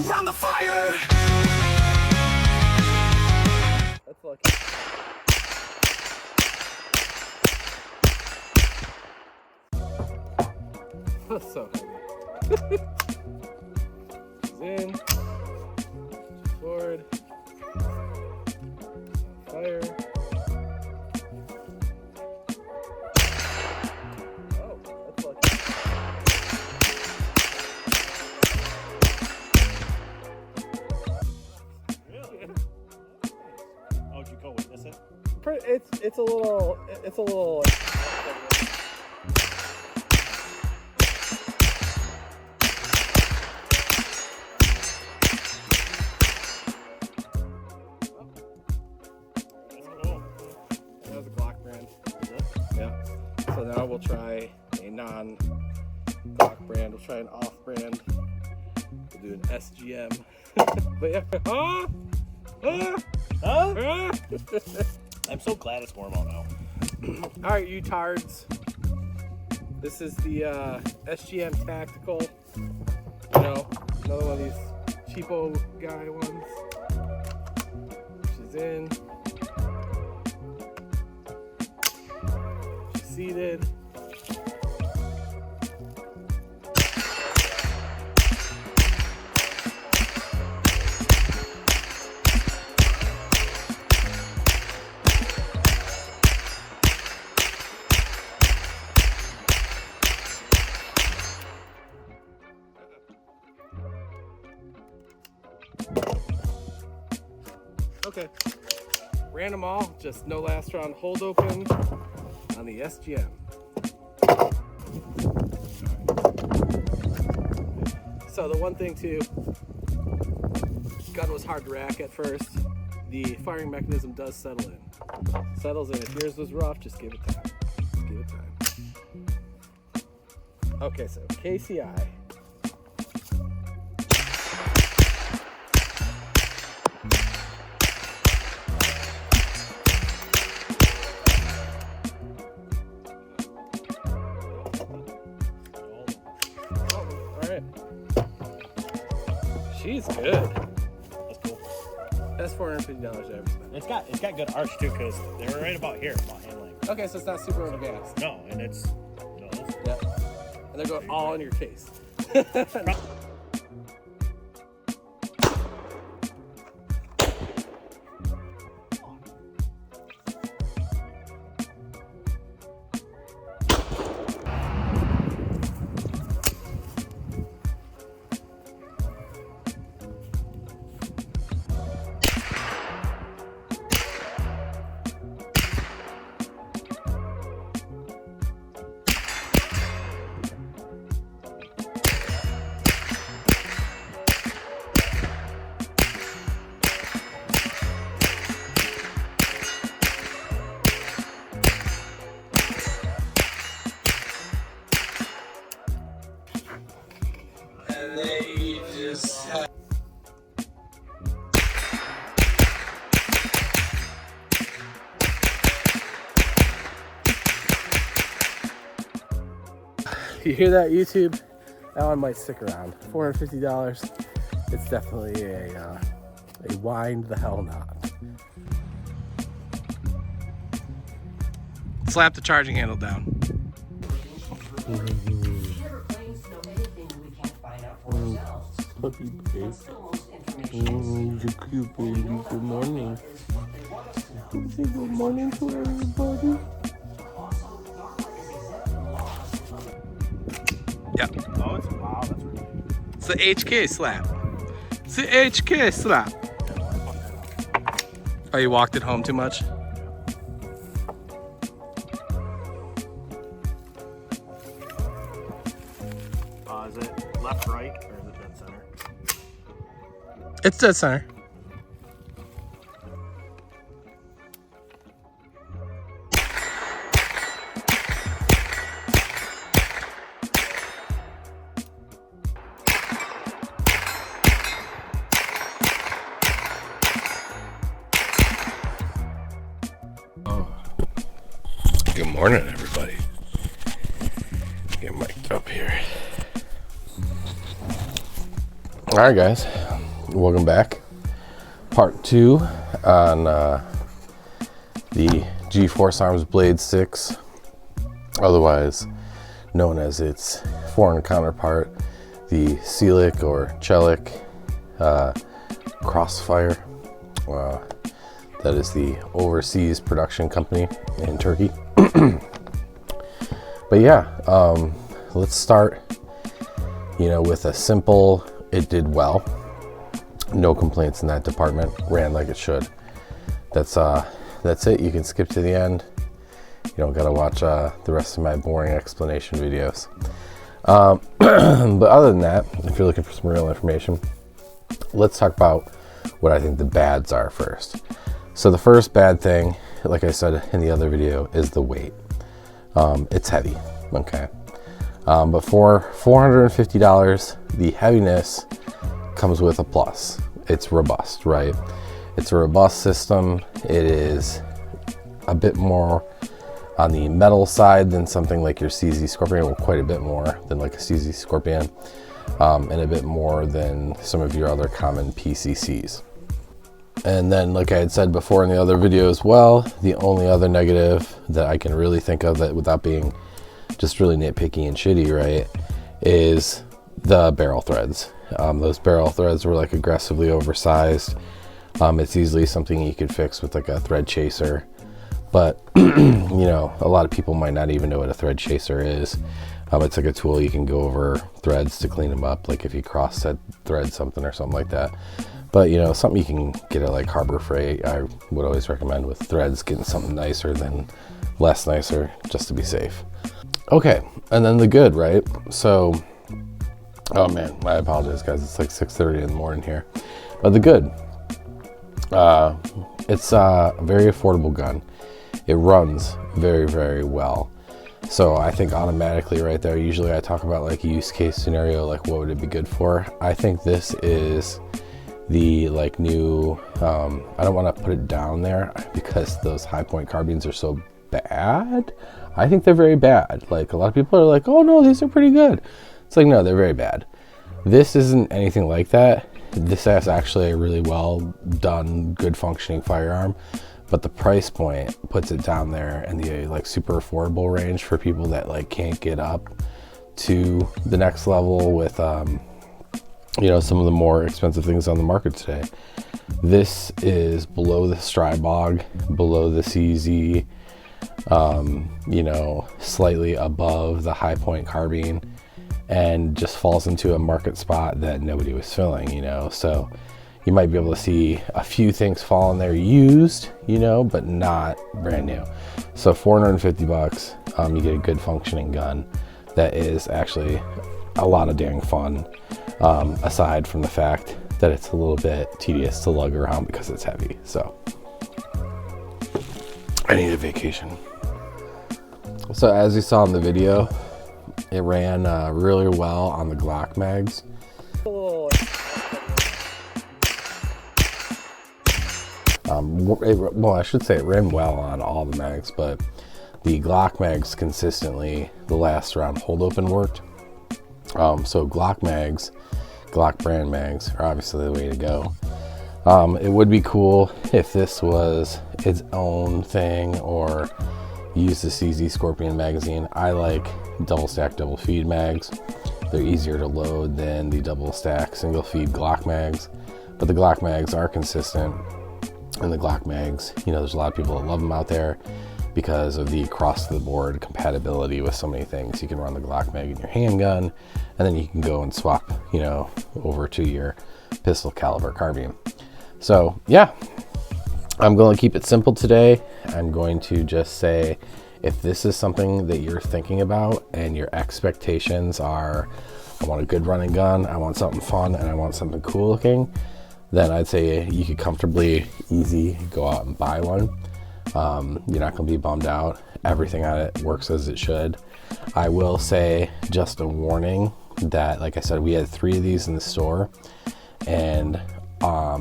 around the fire. That's lucky. That's so heavy. She's in. She's forward. Fire. Oh, that's lucky. Really? Oh, did you go witness it? It's a little. Yeah. So now we'll try a non-Glock brand. We'll try an off-brand. We'll do an SGM. But yeah. I'm so glad it's warm out now. All right, you tards. This is the SGM Tactical. You know, another one of these cheapo guy ones. She's in. She's seated. Okay, ran them all, just no last round hold open on the SGM. So the one thing too, gun was hard to rack at first. The firing mechanism does settle in. Settles in. If yours was rough, just give it time. Just give it time. Okay, so KCI. She's good. That's cool. That's $450 I ever spent. It's got good arch too, because they're right about here, about hand length. Okay, so it's not super overgassed. No, and it's Yeah. And they're going all in your face. And they just have... You hear that, YouTube? That one might stick around. $450. It's definitely a wind the hell not. Slap the charging handle down. Puppy babe. You're cute, baby. Good morning. Say good morning to everybody. Yeah. Oh, it's wow, that's really cool. It's the HK slap. It's the HK slap. Oh, you walked it home too much? Is it left, right, or is it dead center? It's dead center. Good morning, everybody. Get mic'd up here. All right, guys. Welcome back. Part 2 on the Gforce Arms Blade 6, otherwise known as its foreign counterpart, the Celic or Celic Crossfire. That is the overseas production company in Turkey. But yeah, let's start, with a simple, it did well. No complaints in that department, ran like it should. That's it. You can skip to the end. You don't gotta watch the rest of my boring explanation videos. But other than that, if you're looking for some real information, let's talk about what I think the bads are first. So the first bad thing, like I said in the other video, is the weight. It's heavy, okay? But for $450, the heaviness comes with a plus. It's robust, right? It's a robust system. It is a bit more on the metal side than something like your CZ Scorpion, or quite a bit more than like a CZ Scorpion, and a bit more than some of your other common PCCs. And then, like I had said before in the other video as well, the only other negative that I can really think of, that without being just really nitpicky and shitty, right, is the barrel threads. Those barrel threads were like aggressively oversized. It's easily something you could fix with like a thread chaser, but a lot of people might not even know what a thread chaser is. It's like a tool you can go over threads to clean them up, like if you cross thread something or something like that. But something you can get at like Harbor Freight. I would always recommend with threads getting something nicer than less nicer, just to be safe. Okay, and then the good, right? So, oh man, I apologize guys, it's like 6:30 in the morning here. But the good, it's a very affordable gun. It runs very, very well. So I think automatically right there, usually I talk about like a use case scenario, like what would it be good for? I think this is the like new, I don't want to put it down there because those high point carbines are so bad. I think they're very bad. Like a lot of people are like, oh no, these are pretty good. It's like, no, they're very bad. This isn't anything like that. This is actually a really well done, good functioning firearm, but the price point puts it down there in the like super affordable range for people that like can't get up to the next level with some of the more expensive things on the market today. This is below the Strybog, below the CZ, slightly above the high point carbine, and just falls into a market spot that nobody was filling, so you might be able to see a few things fall in there used, but not brand new. So $450, you get a good functioning gun that is actually a lot of dang fun, aside from the fact that it's a little bit tedious to lug around because it's heavy. So I need a vacation. So as you saw in the video, it ran really well on the Glock mags. I should say it ran well on all the mags, but the Glock mags consistently, the last round hold open worked. So Glock mags, Glock brand mags are obviously the way to go. It would be cool if this was its own thing or use the CZ Scorpion magazine. I like double stack, double feed mags. They're easier to load than the double stack, single feed Glock mags, but the Glock mags are consistent. And the Glock mags, there's a lot of people that love them out there because of the across the board compatibility with so many things. You can run the Glock mag in your handgun, and then you can go and swap, over to your pistol caliber carbine. So yeah, I'm going to keep it simple today. I'm going to just say, if this is something that you're thinking about and your expectations are, I want a good running gun, I want something fun, and I want something cool looking, then I'd say you could comfortably, easy, go out and buy one. You're not going to be bummed out. Everything on it works as it should. I will say, just a warning, that, like I said, we had 3 of these in the store, and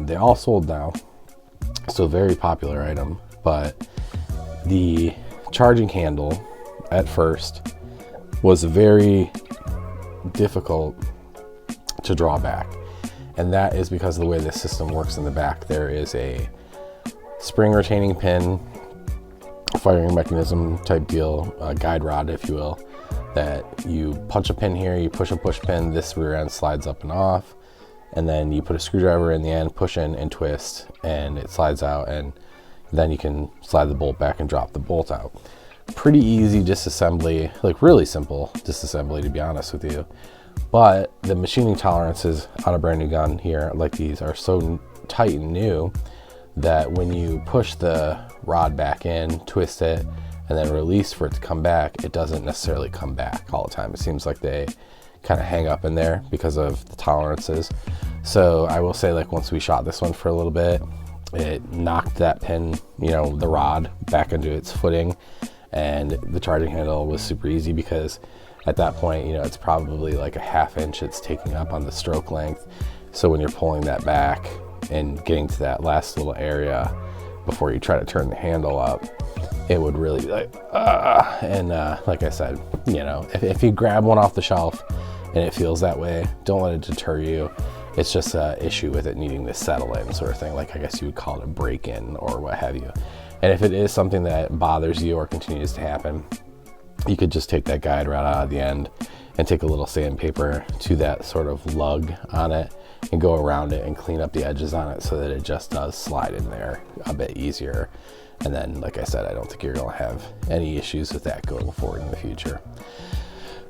they all sold now. So very popular item, but the charging handle at first was very difficult to draw back. And that is because of the way this system works in the back. There is a spring retaining pin, firing mechanism type deal, a guide rod, if you will, that you punch a pin here, you push a push pin, this rear end slides up and off, and then you put a screwdriver in the end, push in and twist, and it slides out, and then you can slide the bolt back and drop the bolt out. Pretty easy disassembly, like really simple disassembly, to be honest with you. But the machining tolerances on a brand new gun here like these are so tight and new that when you push the rod back in, twist it, and then release for it to come back, it doesn't necessarily come back all the time. It seems like they kind of hang up in there because of the tolerances. So I will say, like, once we shot this one for a little bit, it knocked that pin, you know, the rod back into its footing, and the charging handle was super easy because at that point, you know, it's probably like a 1/2 inch it's taking up on the stroke length. So when you're pulling that back and getting to that last little area before you try to turn the handle up, it would really be like, like I said, you know, if you grab one off the shelf and it feels that way, don't let it deter you. It's just an issue with it needing to settle in, sort of thing. Like, I guess you would call it a break-in or what have you. And if it is something that bothers you or continues to happen, you could just take that guide rod out of the end and take a little sandpaper to that sort of lug on it and go around it and clean up the edges on it so that it just does slide in there a bit easier. And then, like I said, I don't think you're going to have any issues with that going forward in the future.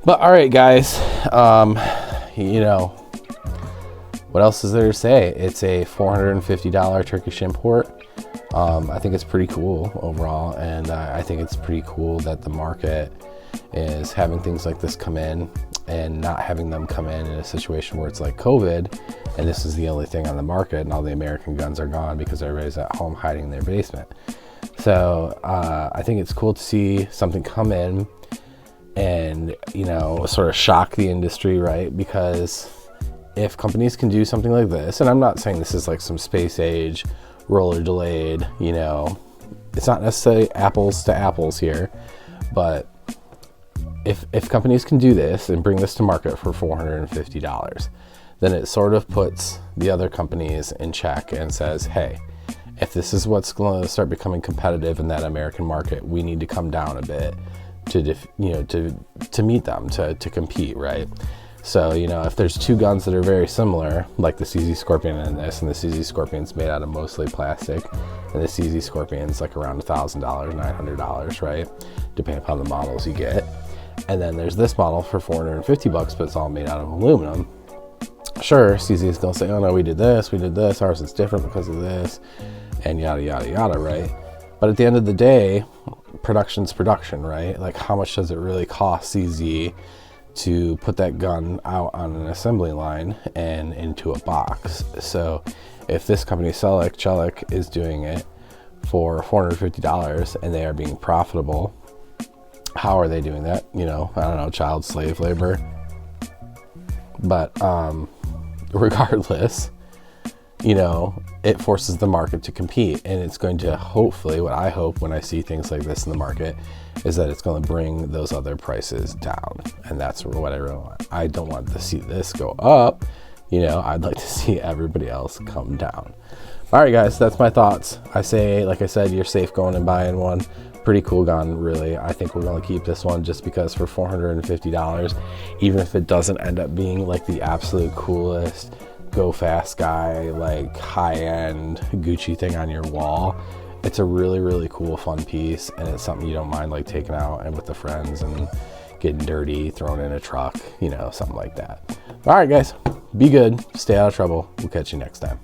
But all right, guys, you know, what else is there to say? It's a $450 Turkish import. I think it's pretty cool overall, and I think it's pretty cool that the market is having things like this come in and not having them come in a situation where it's like COVID and this is the only thing on the market and all the American guns are gone because everybody's at home hiding in their basement. So I think it's cool to see something come in and, you know, sort of shock the industry, right? Because if companies can do something like this, and I'm not saying this is like some space age roller delayed, you know, it's not necessarily apples to apples here, but if companies can do this and bring this to market for $450, then it sort of puts the other companies in check and says, hey, if this is what's going to start becoming competitive in that American market, we need to come down a bit to meet them, to compete, right? So, you know, if there's two guns that are very similar, like the CZ Scorpion and this, and the CZ Scorpion's made out of mostly plastic, and the CZ Scorpion's like around $1,000, $900, right? Depending upon the models you get. And then there's this model for $450, but it's all made out of aluminum. Sure, CZ is going to say, oh no, we did this, ours is different because of this, and yada, yada, yada, right? But at the end of the day, production's production, right? Like, how much does it really cost CZ to put that gun out on an assembly line and into a box? So if this company, Celik is doing it for $450 and they are being profitable, how are they doing that? You know, I don't know, child slave labor. But regardless, you know, it forces the market to compete, and it's going to hopefully, what I hope when I see things like this in the market, is that it's going to bring those other prices down. And that's what I really want. I don't want to see this go up. You know, I'd like to see everybody else come down. All right, guys, that's my thoughts. I say, like I said, you're safe going and buying one. Pretty cool gun, really. I think we're going to keep this one just because for $450, even if it doesn't end up being like the absolute coolest go fast guy, like high-end Gucci thing on your wall, it's a really, really cool, fun piece, and it's something you don't mind like taking out and with the friends and getting dirty, thrown in a truck, you know, something like that. All right, guys, be good, stay out of trouble. We'll catch you next time.